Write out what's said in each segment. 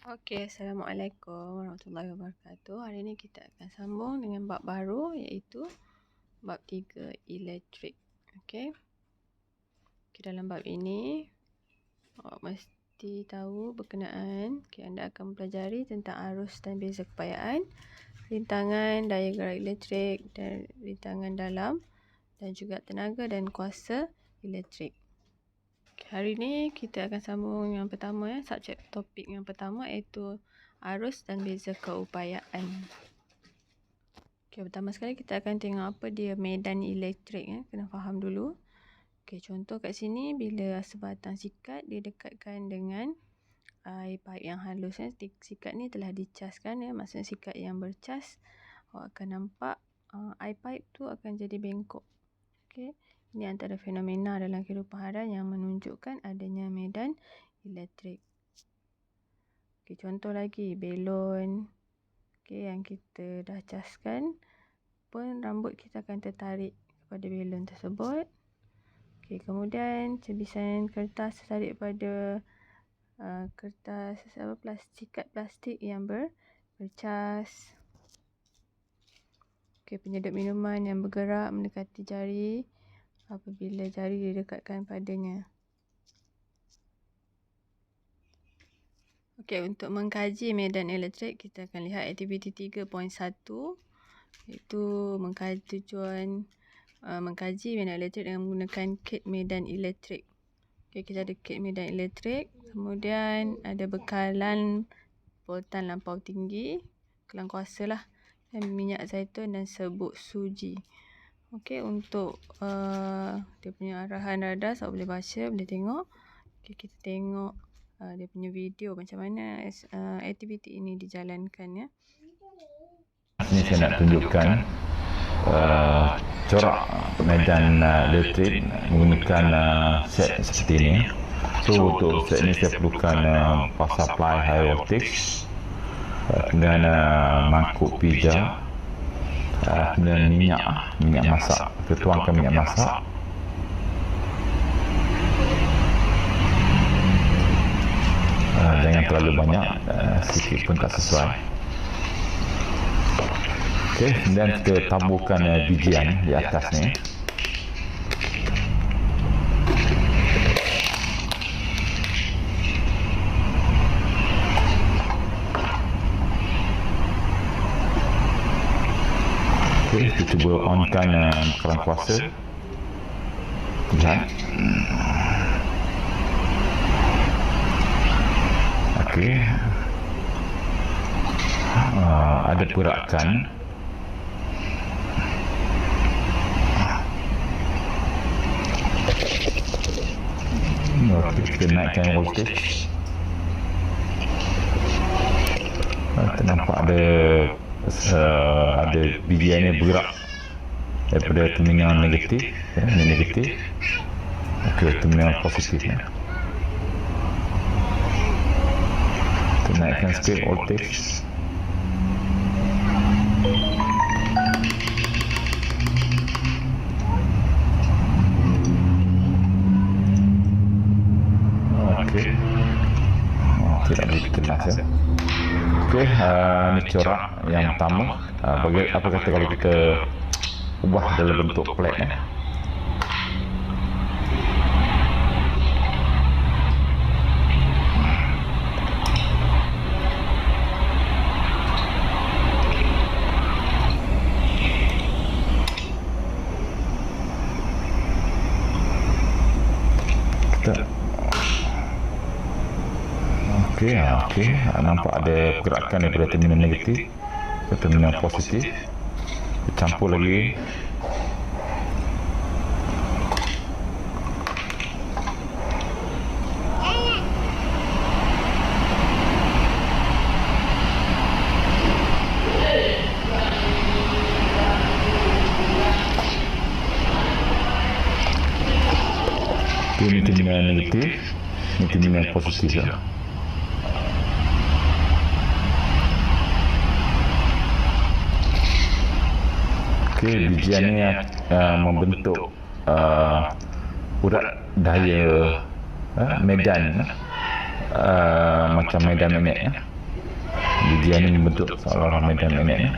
Okey, Assalamualaikum warahmatullahi wabarakatuh. Hari ini kita akan sambung dengan bab baru, iaitu bab 3 elektrik. Okey. Dalam bab ini awak mesti tahu berkenaan, anda akan mempelajari tentang arus dan beza kepayaan, rintangan, daya gerak elektrik dan rintangan dalam, dan juga tenaga dan kuasa elektrik. Hari ini kita akan sambung yang pertama, subjek topik yang pertama, iaitu arus dan beza keupayaan. Pertama sekali kita akan tengok apa dia medan elektrik. Kena faham dulu. Contoh kat sini, bila sebatang sikat didekatkan dengan air paip yang halus. Sikat ni telah dicaskan, maksudnya sikat yang bercas. Awak akan nampak air paip tu akan jadi bengkok. Ini antara fenomena dalam kehidupan harian yang menunjukkan adanya medan elektrik. Contoh lagi, belon yang kita dah caskan pun rambut kita akan tertarik kepada belon tersebut. Kemudian cebisan kertas tertarik pada kertas sikat plastik yang bercas. Penyedap minuman yang bergerak mendekati jari apabila jari didekatkan padanya. Untuk mengkaji medan elektrik, kita akan lihat aktiviti 3.1, iaitu mengkaji medan elektrik dengan menggunakan kad medan elektrik. Kita ada kad medan elektrik, kemudian ada bekalan voltan lampau tinggi, bekalan kuasa lah, dan minyak zaitun dan serbuk suji. Untuk dia punya arahan radar, awak boleh baca, boleh tengok. Kita tengok dia punya video macam mana aktiviti ini dijalankan. Ini saya nak tunjukkan corak medan elektrik menggunakan set seperti ini. So untuk set ini saya perlukan power supply high voltage, kemudian mangkuk pija, kemudian minyak masak. Kita tuangkan minyak masak. Jangan terlalu banyak, sikit pun tak sesuai. Kemudian kita taburkan bijian di atas ni. Kita cuba onkan bekalan kuasa. Lihat. Ada pergerakan. Kita naikkan voltage. Nampak ada bijian yang bergerak daripada terminal negatif. Ini negatif ke terminal positif. Kita naikkan sikit voltage. Tidak begitu jelas. Ini corak yang pertama. Apa kata kalau kita ubah dalam bentuk plate nampak ada pergerakan daripada terminal negatif ke terminal positif. Campur lagi. Ini terminal negatif, ini terminal positif. Bijian ni membentuk urat daya medan, macam medan magnet. Bijian ini membentuk seolah-olah medan magnet.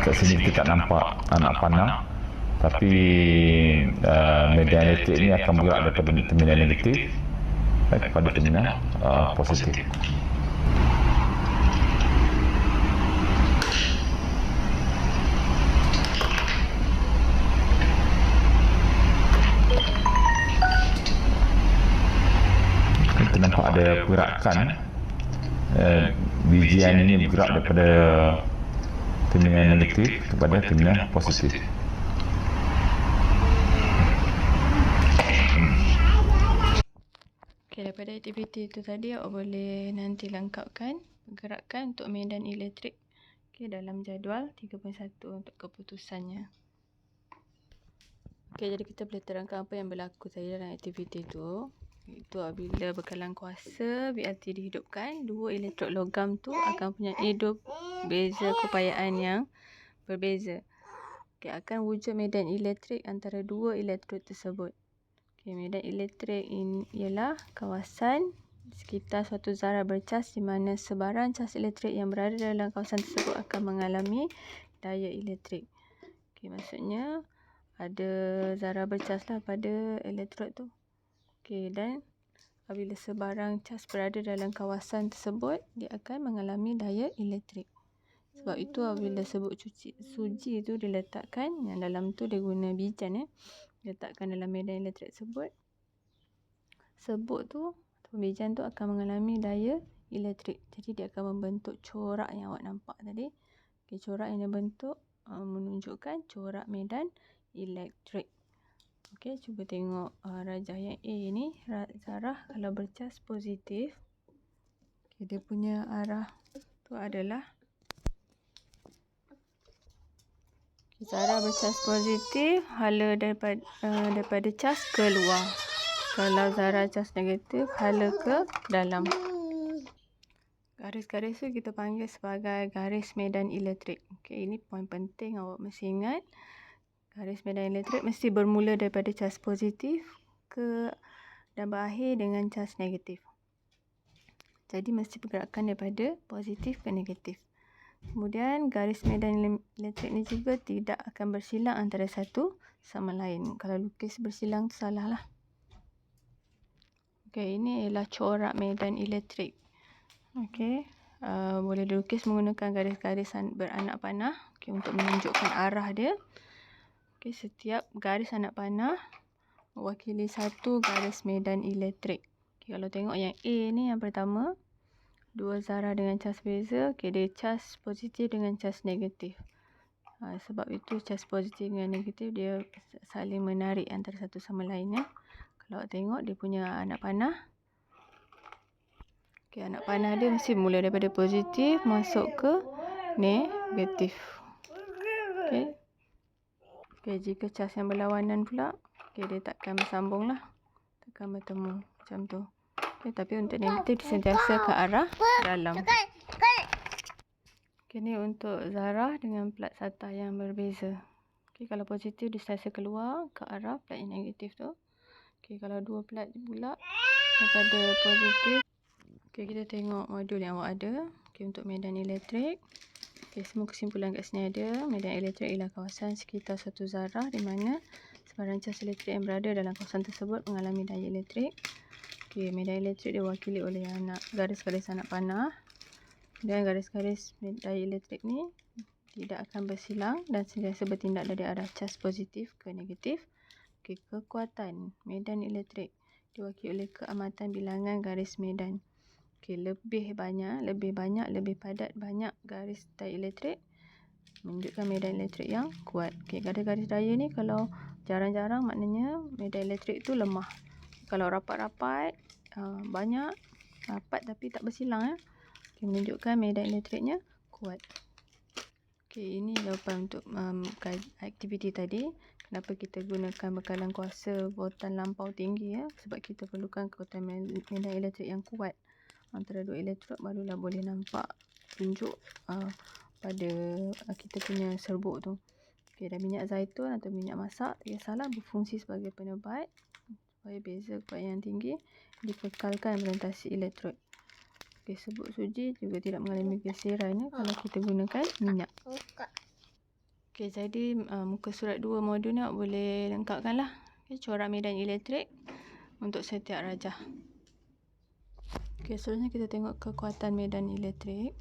Kat sini kita tak nampak anak panah, tapi medan elektrik ini akan bergerak daripada terminal negatif kepada terminal positif. Kita nampak ada pergerakan, bijian ini bergerak daripada terminal negatif kepada terminal positif. Okay, daripada aktiviti itu tadi, awak boleh nanti lengkapkan pergerakan untuk medan elektrik dalam jadual 3.1 untuk keputusannya. Okay, jadi kita boleh terangkan apa yang berlaku tadi dalam aktiviti itu. Itu apabila bekalan kuasa BRT dihidupkan, dua elektrod logam tu akan punya dua beza keupayaan yang berbeza. Okay, akan wujud medan elektrik antara dua elektrod tersebut. Okay, medan elektrik ini ialah kawasan sekitar suatu zarah bercas di mana sebarang cas elektrik yang berada dalam kawasan tersebut akan mengalami daya elektrik. Okay, maksudnya ada zarah bercas lah pada elektrod tu. Okay, dan apabila sebarang cas berada dalam kawasan tersebut, dia akan mengalami daya elektrik. Sebab itu apabila sebut suji tu diletakkan, yang dalam tu dia guna bijan letakkan dalam medan elektrik tersebut. Sebut tu atau bijan tu akan mengalami daya elektrik. Jadi dia akan membentuk corak yang awak nampak tadi. Okay, corak yang dia bentuk menunjukkan corak medan elektrik. Okey, cuba tengok rajah yang A ni, zarah kalau bercas positif, okay, dia punya arah tu adalah zarah bercas positif, hala daripada cas keluar. Kalau zarah cas negatif, hala ke dalam. Garis-garis tu kita panggil sebagai garis medan elektrik. Okey, ini poin penting awak mesti ingat. Garis medan elektrik mesti bermula daripada cas positif dan berakhir dengan cas negatif. Jadi mesti pergerakan daripada positif ke negatif. Kemudian garis medan elektrik ni juga tidak akan bersilang antara satu sama lain. Kalau lukis bersilang tu salah lah. Okey, ini ialah corak medan elektrik. Okey, boleh dilukis menggunakan garis-garis beranak panah untuk menunjukkan arah dia. Okay, setiap garis anak panah mewakili satu garis medan elektrik. Okay, kalau tengok yang A ni yang pertama, dua zarah dengan cas beza. Okay, dia cas positif dengan cas negatif. Sebab itu cas positif dengan negatif dia saling menarik antara satu sama lain. Kalau tengok dia punya anak panah. Okay, anak panah dia mesti mula daripada positif masuk ke negatif. Okay. Okay, jika cas yang berlawanan pula, okay, dia takkan bersambung lah. Takkan bertemu macam tu. Okay, tapi untuk negatif dia sentiasa ke arah dalam. Okay, ni untuk zarah dengan plat satah yang berbeza. Okay, kalau positif dia sentiasa keluar ke arah plat yang negatif tu. Okay, kalau dua plat pula daripada positif. Okay, kita tengok modul yang awak ada. Okay, untuk medan elektrik. Okay, semua kesimpulan kat sini ada. Medan elektrik ialah kawasan sekitar suatu zarah di mana sebarang cas elektrik yang berada dalam kawasan tersebut mengalami daya elektrik. Okay, medan elektrik diwakili oleh garis-garis anak panah. Dan garis-garis daya elektrik ni tidak akan bersilang dan sentiasa bertindak dari arah cas positif ke negatif. Okay, kekuatan medan elektrik diwakili oleh keamatan bilangan garis medan. Okay, lebih banyak, lebih padat, banyak garis daya elektrik menunjukkan medan elektrik yang kuat. Okay, garis-garis daya ni kalau jarang-jarang maknanya medan elektrik tu lemah. Kalau rapat-rapat, banyak, rapat tapi tak bersilang okay, menunjukkan medan elektriknya kuat. Okay, ini jawapan untuk aktiviti tadi. Kenapa kita gunakan bekalan kuasa voltan lampau tinggi sebab kita perlukan kekuatan medan elektrik yang kuat. antara dua elektrod, barulah boleh nampak tunjuk pada kita punya serbuk tu. Okey, dan minyak zaitun atau minyak masak tak kisahlah, berfungsi sebagai penebat supaya beza kepayan tinggi dikekalkan melintasi elektrod. Okey, serbuk suji juga tidak mengalami geseran kalau kita gunakan minyak. Okey, jadi muka surat 2 modul ni boleh lengkapkan lah. Okey, corak medan elektrik untuk setiap rajah. Okey, seterusnya kita tengok kekuatan medan elektrik.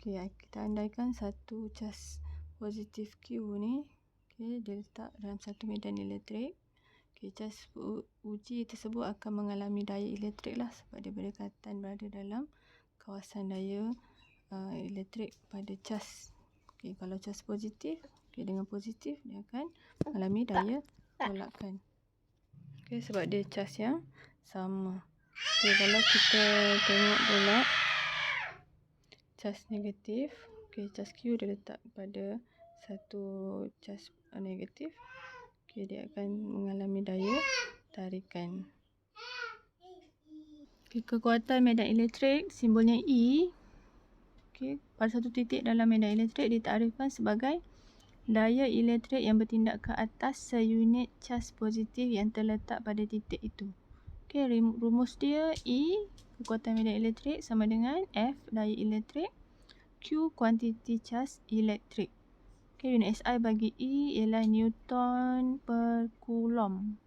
Okey, kita andaikan satu cas positif Q ni, okey, dia letak dalam satu medan elektrik. Okey, cas uji tersebut akan mengalami daya elektrik lah sebab dia berdekatan berada dalam kawasan daya elektrik pada cas. Okey, kalau cas positif, okey, dengan positif dia akan mengalami daya tolakan. Okey, sebab dia cas yang sama. Okey, kalau kita tengok pula cas negatif, okey, cas Q dia letak pada satu cas negatif. Okey, dia akan mengalami daya tarikan. Okey, kekuatan medan elektrik simbolnya E. Okey, pada satu titik dalam medan elektrik ditarifkan sebagai daya elektrik yang bertindak ke atas seunit cas positif yang terletak pada titik itu. Okey, rumus dia E, kekuatan medan elektrik, sama dengan F, daya elektrik, Q, kuantiti cas elektrik. Okey, unit SI bagi E ialah Newton per Coulomb.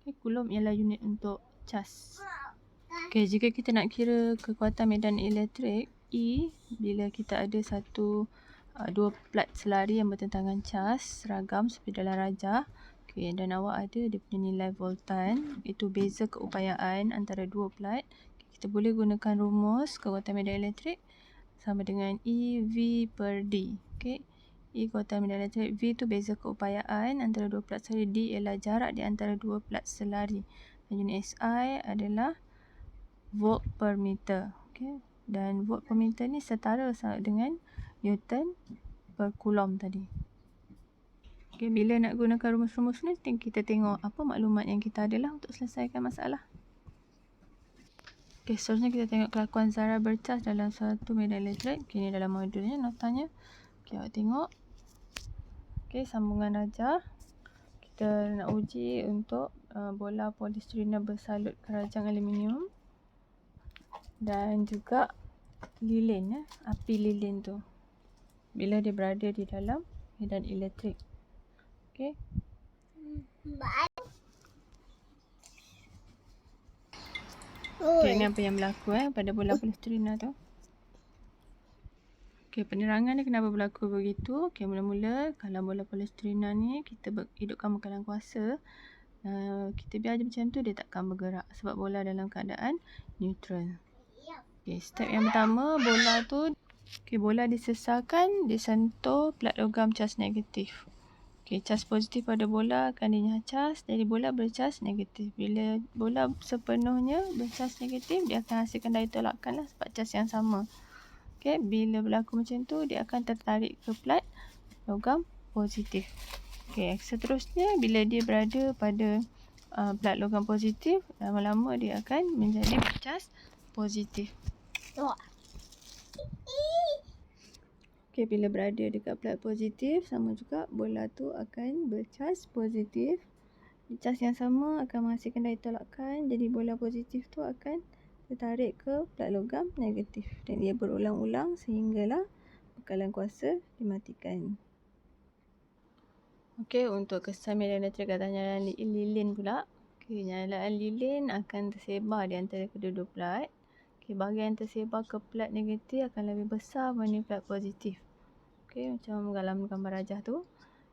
Okey, Coulomb ialah unit untuk cas. Okey, jika kita nak kira kekuatan medan elektrik E bila kita ada dua plat selari yang bertentangan cas seragam seperti dalam rajah. Okey, dan awak ada dia punya nilai voltan, itu beza keupayaan antara dua plat. Kita boleh gunakan rumus kekuatan medan elektrik sama dengan EV per D. Okey, E kekuatan medan elektrik, V tu beza keupayaan antara dua plat selari, D ialah jarak di antara dua plat selari. Dan unit SI adalah volt per meter. Okey, dan volt per meter ni setara dengan Newton per Coulomb tadi. Okay, bila nak gunakan rumus-rumus ni, kita tengok apa maklumat yang kita ada lah untuk selesaikan masalah. Okay, seterusnya kita tengok kelakuan zarah bercas dalam suatu medan elektrik. Okay, ni dalam modulnya, notanya. Okay, awak tengok. Okay, sambungan rajah. Kita nak uji untuk bola polistrina bersalut kerajang aluminium. Dan juga lilin, api lilin tu. Bila dia berada di dalam medan elektrik. Okay. Okay, ni apa yang berlaku pada bola polistrina tu. Okay, penerangan ni kenapa berlaku begitu. Okay, mula-mula kalau bola polistrina ni kita hidupkan bekalan kuasa, kita biar je macam tu, dia takkan bergerak sebab bola dalam keadaan neutral. Okay, step yang pertama, bola tu, okay, bola disesarkan, disentuh plat logam cas negatif. Okay, cas positif pada bola akan dinyacas, jadi bola bercas negatif. Bila bola sepenuhnya bercas negatif, dia akan hasilkan daya tolakan lah sebab cas yang sama. Okay, bila berlaku macam tu, dia akan tertarik ke plat logam positif. Okay, seterusnya bila dia berada pada plat logam positif, lama-lama dia akan menjadi bercas positif. Okay, bila berada dekat plat positif, sama juga bola tu akan bercas positif. Cas yang sama akan menghasilkan daya tolakan, jadi bola positif tu akan tertarik ke plat logam negatif. Dan ia berulang-ulang sehinggalah bekalan kuasa dimatikan. Okay, untuk kesan medan elektrik atas nyalaan lilin pula. Okay, nyalaan lilin akan tersebar di antara kedua-dua plat. Okay, bahagian tersebar ke plat negatif akan lebih besar berbanding plat positif. Okay, macam dalam gambar rajah tu.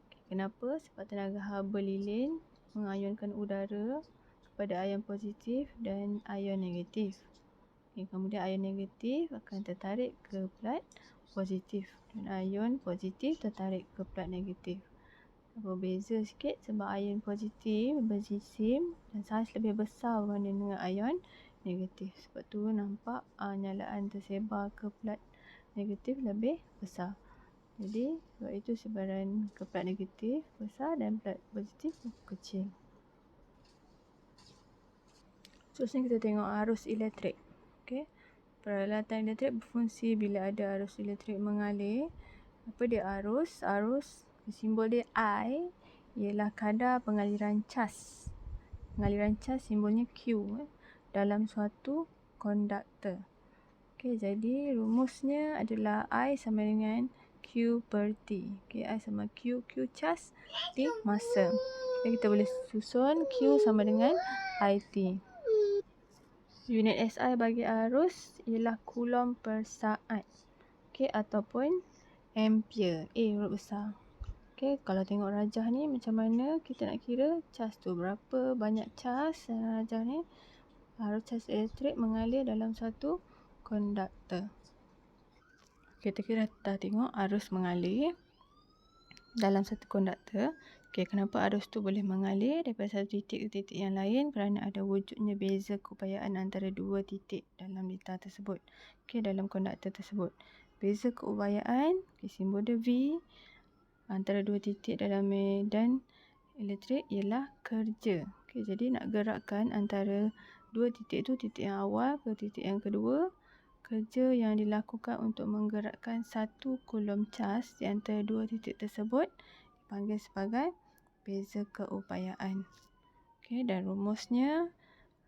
Okay, kenapa? Sebab tenaga haba lilin mengayunkan udara kepada ion positif dan ion negatif. Okay, kemudian ion negatif akan tertarik ke plat positif dan ion positif tertarik ke plat negatif. Berbeza sikit sebab ion positif berjisim dan saiz lebih besar berbanding dengan ion negatif. Sebab tu nampak nyalaan tersebar ke plat negatif lebih besar. Jadi sebab itu sebaran ke plat negatif besar dan plat positif kecil. Seterusnya kita tengok arus elektrik. Okey. Peralatan elektrik berfungsi bila ada arus elektrik mengalir. Apa dia arus? Arus, simbol dia I, ialah kadar pengaliran cas. Pengaliran cas simbolnya Q dalam suatu konduktor. Okey, jadi rumusnya adalah I sama dengan Q per T. Okey, I sama Q cas, T masa. Jadi kita boleh susun Q sama dengan IT. Unit SI bagi arus ialah coulomb per saat. Okey, ataupun ampere. A huruf besar. Okey, kalau tengok rajah ni macam mana kita nak kira cas tu. Berapa banyak cas dalam rajah ni. Arus cas elektrik mengalir dalam satu konduktor. Kita dah tengok arus mengalir dalam satu konduktor. Okey, kenapa arus tu boleh mengalir daripada satu titik ke titik yang lain? Kerana ada wujudnya beza keupayaan antara dua titik dalam lita tersebut. Okey, dalam konduktor tersebut. Beza keupayaan, simbol dia V, antara dua titik dalam medan elektrik ialah kerja. Okey, jadi nak gerakkan antara dua titik tu, titik yang awal ke titik yang kedua, kerja yang dilakukan untuk menggerakkan 1 coulomb cas di antara dua titik tersebut dipanggil sebagai beza keupayaan. Okey, dan rumusnya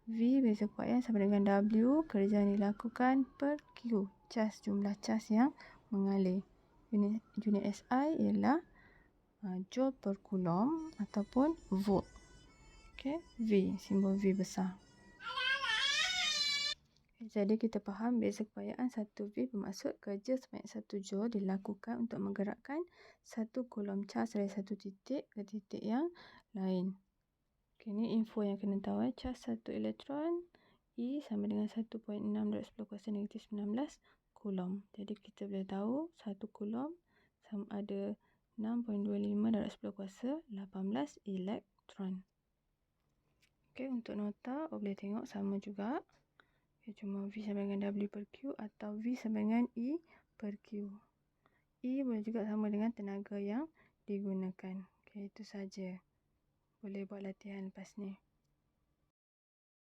V beza keupayaan sama dengan W kerja yang dilakukan per Q, cas, jumlah cas yang mengalir. Unit SI ialah joule per coulomb ataupun volt. Okey, V, simbol V besar. Jadi kita faham beza keupayaan 1V bermaksud kerja sebanyak 1 joule dilakukan untuk menggerakkan 1 coulomb cas dari satu titik ke titik yang lain. Okay, ni info yang kena tahu. Cas 1 elektron E sama dengan 1.6 darab 10 kuasa negatif 19 coulomb. Jadi kita boleh tahu 1 coulomb sama ada 6.25 darab 10 kuasa 18 elektron. Okay, untuk nota boleh tengok sama juga. Cuma V sama dengan W per Q atau V sama dengan E per Q. E boleh juga sama dengan tenaga yang digunakan. Okay, itu saja. Boleh buat latihan lepas ni.